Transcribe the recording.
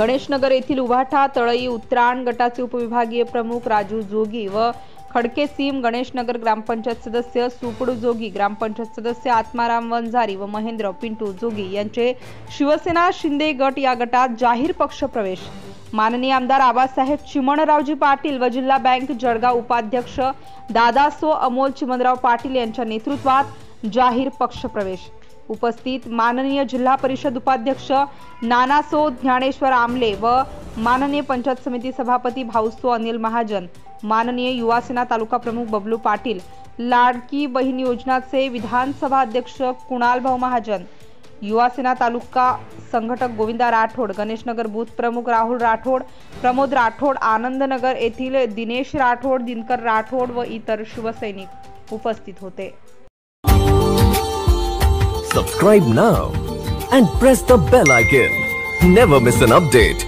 गणेशनगर येथील उभाठा तळई उत्तरायण गटाचे उपविभागीय प्रमुख राजू जोगी व खडके सीम गणेशनगर ग्रामपंचायत सदस्य सुपडू जोगी, ग्रामपंचायत सदस्य आत्माराम वंजारी व महेंद्र पिंटू जोगी यांचे शिवसेना शिंदे गट या गटात जाहीर पक्ष प्रवेश। माननीय आमदार आबासाहेब चिमणरावजी पाटील व जिल्हा बँक जळगाव उपाध्यक्ष दादासो अमोल चिमणराव पाटील यांच्या नेतृत्वात जाहीर पक्ष प्रवेश। उपस्थित माननीय जिल्हा परिषद उपाध्यक्ष नानासो ज्ञानेश्वर आमले व माननीय पंचायत समिती सभापती भाऊसो अनिल महाजन, माननीय युवा सेना तालुका प्रमुख बबलू पाटील, लाडकी बहीण योजनाचे विधानसभा अध्यक्ष कुणाल भाऊ महाजन, युवा सेना तालुका संघटक गोविंदा राठोड, गणेशनगर बूथ प्रमुख राहुल राठोड, प्रमोद राठोड, आनंदनगर येथील दिनेश राठोड, दिनकर राठोड व इतर शिवसैनिक उपस्थित होते। Subscribe now and press the bell icon. Never miss an update.